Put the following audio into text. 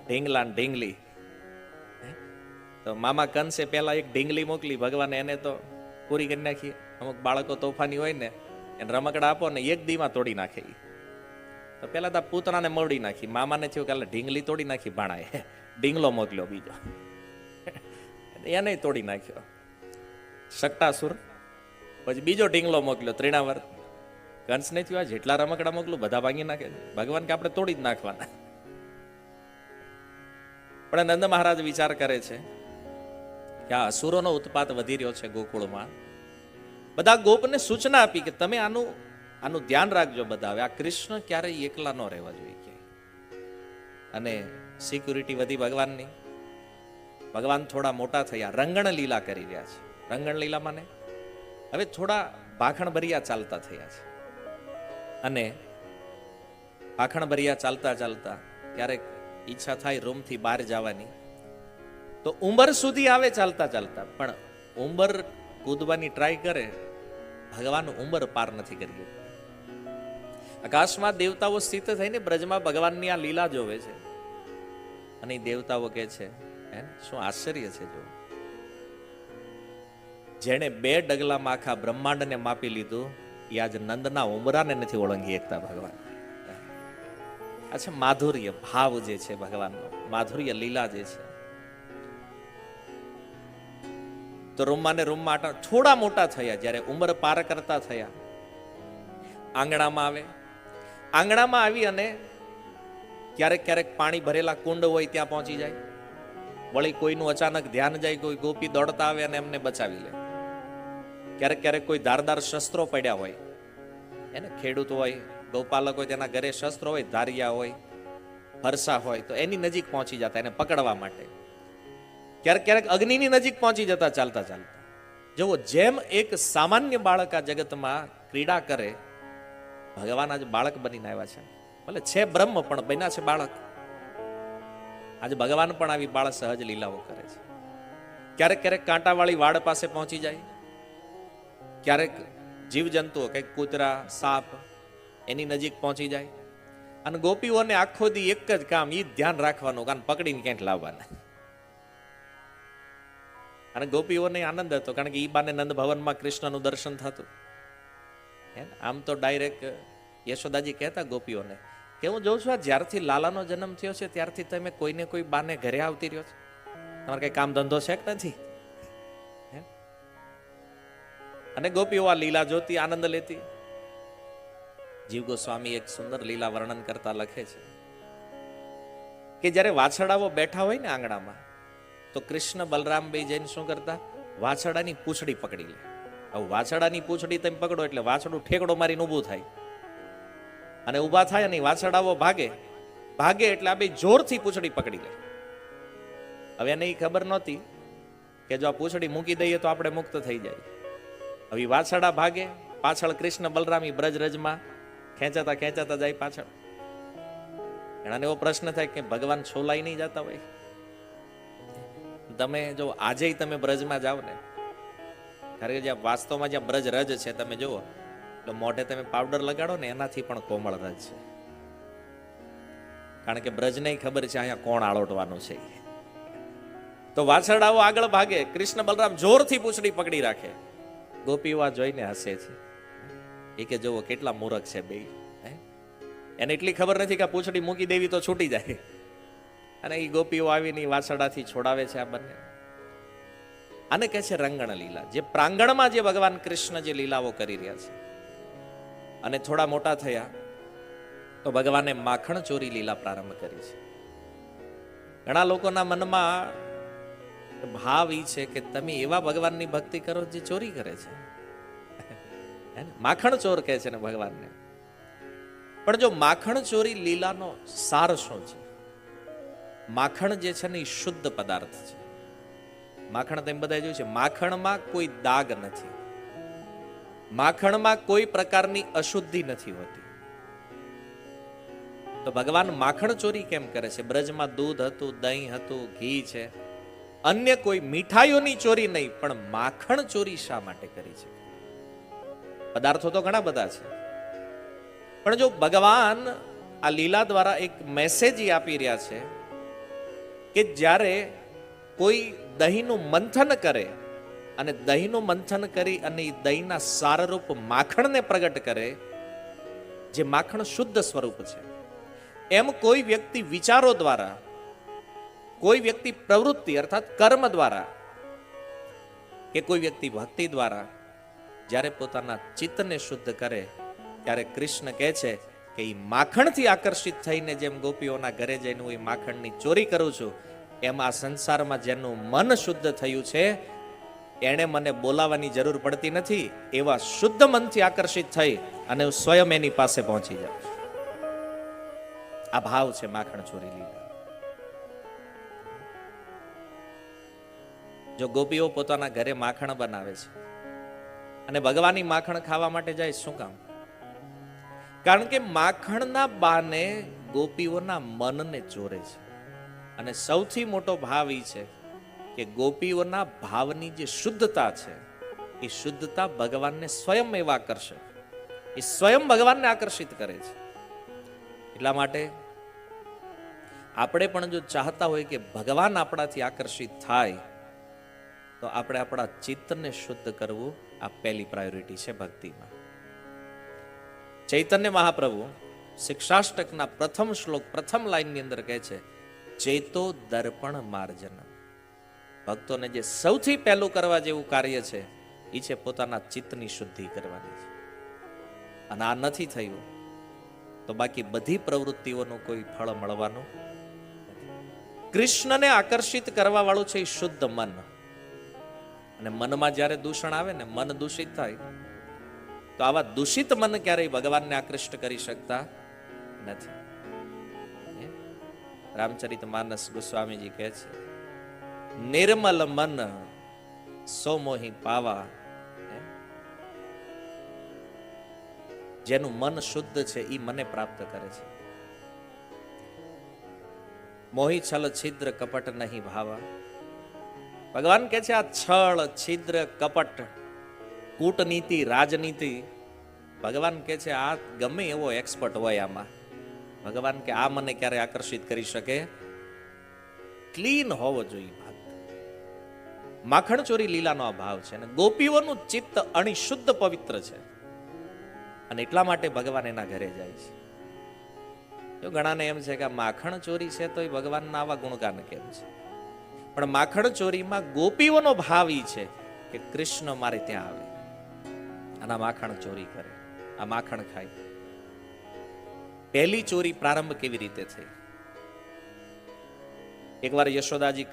ઢીંગલા ને ઢીંગલી. તો મામા કંસે પેલા એક ઢીંગલી મોકલી ભગવાન, એને તો પૂરી કરી નાખી. અમુક બાળકો તોફાની હોય ને, એને રમકડા આપો ને એક દીમાં તોડી નાખે. તો પેલા તો પૂતળાને મોડી નાખી. મામાને થયું કે ઢીંગલી તોડી નાખી ભાણાએ, ઢીંગલો મોકલ્યો બીજો, એને તોડી નાખ્યો શકટાસુર. પછી બીજો ઢીંગલો મોકલ્યો ત્રિણાવર્ત. કંસને થયું આ જેટલા રમકડા મોકલું બધા ભાંગી નાખે. ભગવાન કે આપણે તોડી જ નાખવાના. પણ નંદ મહારાજ વિચાર કરે છે કે આ અસુરોનો ઉત્પાત વધી રહ્યો છે ગોકુળમાં. બધા ગોપને સૂચના આપી કે તમે આનું ધ્યાન રાખજો બધા. હવે આ કૃષ્ણ ક્યારેય એકલા ન રહેવા જોઈએ. અને સિક્યુરિટી વધી ભગવાનની. ભગવાન થોડા મોટા થયા, રંગણ લીલા કરી રહ્યા છે. રંગણ લીલા માને હવે થોડા ભાખણ ભર્યા ચાલતા થયા છે. અને ભાખણ ભર્યા ચાલતા ચાલતા ક્યારેક ઈચ્છા થાય રૂમથી બહાર જવાની, તો ઉંબર સુધી આવે ચાલતા ચાલતા. પણ ઉંબર કૂદવાની ટ્રાય કરે, ભગવાન ઉંબર પાર નથી કરી. આકાશમાં દેવતાઓ સ્થિત થઈને બ્રજમાં ભગવાનની આ લીલા જોવે છે. અને દેવતાઓ કહે છે શું આશ્ચર્ય છે જો, જેણે 2 ડગલામાં આખા બ્રહ્માંડને માપી લીધું એ આજ નંદના ઉમરાને નથી ઓળંગી એકતા ભગવાન. આ છે માધુર્ય ભાવ જે છે ભગવાનનો, માધુર્ય લીલા જે છે. તો રૂમમાં ને રૂમમાં થોડા મોટા થયા, જ્યારે ઉંમર પાર કરતા થયા, આંગણામાં આવે. આંગણામાં આવી અને ક્યારેક ક્યારેક પાણી ભરેલા કુંડ હોય ત્યાં પહોંચી જાય. વળી કોઈનું અચાનક ધ્યાન જાય, કોઈ ગોપી દોડતા આવે અને એમને બચાવી લે. ક્યારેક ક્યારેક કોઈ ધારદાર શસ્ત્રો પડ્યા હોય, એને ખેડૂત હોય, ગૌપાલક હોય, તેના ઘરે શસ્ત્રો હોય, ધારિયા હોય, ફરસા હોય, તો એની નજીક પહોંચી જતા એને પકડવા માટે. ક્યારેક ક્યારેક અગ્નિની નજીક પહોંચી જતા ચાલતા ચાલતા. જુઓ, જેમ એક સામાન્ય બાળક આ જગતમાં ક્રીડા કરે, ભગવાન આજે બાળક બનીને આવ્યા છે. ભલે છે બ્રહ્મ પણ બન્યા છે બાળક. આજે ભગવાન પણ આવી બાળ સહજ લીલાઓ કરે છે. ક્યારેક ક્યારેક કાંટાવાળી વાડ પાસે પહોંચી જાય, ક્યારેક જીવજંતુઓ કંઈક કૂતરા, સાપ એની નજીક પહોંચી જાય. અને ગોપીઓને આખો દી એક જ કામ, એ ધ્યાન રાખવાનું, કાન પકડીને ક્યાંક લાવવાના. અને ગોપીઓને આનંદ હતો, કારણ કે ઈ બાને નંદ ભવનમાં કૃષ્ણનું દર્શન થતું. આમ તો ડાયરેક્ટ યશોદાજી કહેતા ગોપીઓને કે હું જોઉં છું આ જ્યારથી લાલાનો જન્મ થયો છે ત્યારથી તમે કોઈને કોઈ બાને ઘરે આવતી રહ્યો છો, તમારે કઈ કામ ધંધો છે કે નથી? અને ગોપીઓ આ લીલા જોતી, આનંદ લેતી. જીવ ગોસ્વામી એક સુંદર લીલા વર્ણન કરતા લખે છે કે જ્યારે વાછડાઓ બેઠા હોય ને આંગણામાં, તો કૃષ્ણ બલરામ બે જઈને શું કરતા, વાછડાની પૂંછડી પકડી લે. હવે વાછડાની પૂંછડી તમે પકડો એટલે વાછડું ઠેકડો મારીને ઊભું થાય. અને ઊભા થાય અને વાછડાઓ ભાગે ભાગે એટલે આ બે જોરથી પૂંછડી પકડી લે. હવે એને ખબર નહોતી કે જો આ પૂંછડી મૂકી દઈએ તો આપણે મુક્ત થઈ જાય. હવે વાછડા ભાગે, પાછળ કૃષ્ણ બલરામી બ્રજરજમાં ખેંચાતા ખેંચાતા જાય પાછળ. એનાને એવો પ્રશ્ન થાય કે ભગવાન છોલાઈ નહીં જતા હોય? તમે જો આજે તમે બ્રજમાં જાઓ ને, કારણ કે જ્યાં વાસ્તવમાં જ્યાં બ્રજ રજ છે તમે જુઓ, તો મોઢે તમે પાવડર લગાડો ને એનાથી પણ કોમળ રજ છે. કારણ કે બ્રજને ખબર છે અહીંયા કોણ આળોટવાનું છે. તો વાછરડાઓ આગળ ભાગે, કૃષ્ણ બલરામ જોરથી પૂંછડી પકડી રાખે. ગોપીઓ આ જોઈને હસે છે. એ કે જોવો કેટલા મૂર્ખ છે બે. એને એટલી ખબર નથી કે આ પૂંછડી મૂકી દેવી તો છૂટી જાય. અને એ ગોપીઓ આવીને વાછરડાથી છોડાવે છે આ બંને. આને કહે છે રંગણ લીલા. જે પ્રાંગણમાં જે ભગવાન કૃષ્ણ જે લીલાઓ કરી રહ્યા છે. અને થોડા મોટા થયા તો ભગવાને માખણ ચોરી લીલા પ્રારંભ કરી છે. ઘણા લોકોના મનમાં ભાવ ઈ છે કે તમે એવા ભગવાનની ભક્તિ કરો જે ચોરી કરે છે. માખણ ચોર કહે છે ને ભગવાનને. પણ જો માખણ ચોરી લીલાનો સાર શું છે? માખણ જે છે ને એ શુદ્ધ પદાર્થ છે. માખણ તમે બધા જોયું છે, માખણમાં કોઈ દાગ નથી, માખણમાં કોઈ પ્રકારની અશુદ્ધિ નથી હોતી. તો ભગવાન માખણ ચોરી કેમ કરે છે? બ્રજમાં દૂધ હતું, દહીં હતું, ઘી છે, અન્ય કોઈ મીઠાઈઓની ચોરી નહીં, પણ માખણ ચોરી શા માટે કરી છે? પદાર્થો તો ઘણા બધા છે, પણ જો ભગવાન આ લીલા દ્વારા એક મેસેજ આપી રહ્યા છે કે જ્યારે કોઈ દહીંનું મંથન કરે અને દહીંનું મંથન કરી અને એ દહીંના સારરૂપ માખણને પ્રગટ કરે, જે માખણ શુદ્ધ સ્વરૂપ છે, એમ કોઈ વ્યક્તિ વિચારો દ્વારા, કોઈ વ્યક્તિ પ્રવૃત્તિ અર્થાત કર્મ દ્વારા કે કોઈ વ્યક્તિ ભક્તિ દ્વારા જ્યારે પોતાના ચિત્તને શુદ્ધ કરે, ત્યારે કૃષ્ણ કહે છે કે એ માખણથી આકર્ષિત થઈને જેમ ગોપીઓના ઘરે જઈને હું એ માખણની ચોરી કરું છું, એમ આ સંસારમાં જેનું મન શુદ્ધ થયું છે એણે મને બોલાવવાની જરૂર પડતી નથી. એવા શુદ્ધ મનથી આકર્ષિત થઈ અને હું સ્વયં એની પાસે પહોંચી જાઉં છું. આ ભાવ છે માખણ ચોરી લીલા. જો ગોપીઓ પોતાના ઘરે માખણ બનાવે છે અને ભગવાનની માખણ ખાવા માટે જાય, શું કામ? કારણ કે માખણના બાને ગોપીઓના મનને ચોરે છે. અને સૌથી મોટો ભાવ એ છે કે ગોપીઓના ભાવની જે શુદ્ધતા છે એ શુદ્ધતા ભગવાનને સ્વયં એવા કરશે, એ સ્વયં ભગવાનને આકર્ષિત કરે છે. એટલા માટે આપણે પણ જો ચાહતા હોય કે ભગવાન આપણાથી આકર્ષિત થાય, તો આપણે આપણા ચિત્તને શુદ્ધ કરવું આ પહેલી પ્રાયોરિટી છે ભક્તિમાં. ચૈતન્ય મહાપ્રભુ શિક્ષાષ્ટકના પ્રથમ શ્લોક પ્રથમ લાઈનની અંદર કહે છે, ચેતો દર્પણ માર્જન. ભક્તોને જે સૌથી પહેલું કરવા જેવું કાર્ય છે એ છે પોતાના ચિત્તની શુદ્ધિ કરવાની છે. અને આ નથી થયું તો બાકી બધી પ્રવૃત્તિઓનું કોઈ ફળ મળવાનું નથી. કૃષ્ણને આકર્ષિત કરવા વાળું છે એ શુદ્ધ મન. અને મનમાં જ્યારે દૂષણ આવે ને, મન દૂષિત થાય, તો આવા દૂષિત મન ક્યારેય ભગવાનને આકૃષ્ટ કરી શકતા નથી. રામચરિત માનસ ગોસ્વામીજી કહે છે, નિર્મલ મન સો મોહી પાવા. જેનું મન શુદ્ધ છે એ મને પ્રાપ્ત કરે છે. મોહી છલ છિદ્ર કપટ નહીં ભાવા. ભગવાન કહે છે આ છળ, છિદ્ર, કપટ, કૂટનીતિ, રાજનીતિ, ભગવાન કહે છે આ ગમે એવો એક્સપર્ટ હોય આમાં, ભગવાન કે આ મને ક્યારે આકર્ષિત કરી શકે? ક્લીન હોવો જોઈએ ભક્ત. માખણ ચોરી લીલાનો આ ભાવ છે. અને ગોપીઓનું ચિત્ત અણિશુદ્ધ પવિત્ર છે અને એટલા માટે ભગવાન એના ઘરે જાય છે. જો ઘણાને એમ છે કે આ માખણ ચોરી છે તો એ ભગવાનના આવા ગુણગાન કેમ છે? પણ માખણ ચોરીમાં ગોપીઓનો ભાવ ઈ છે કે કૃષ્ણ મારે ત્યાં આવે અને આ માખણ ચોરી કરે, આ માખણ ખાય. પહેલી ચોરી પ્રારંભ કેવી રીતે થઈ? એકવાર યશોદાજી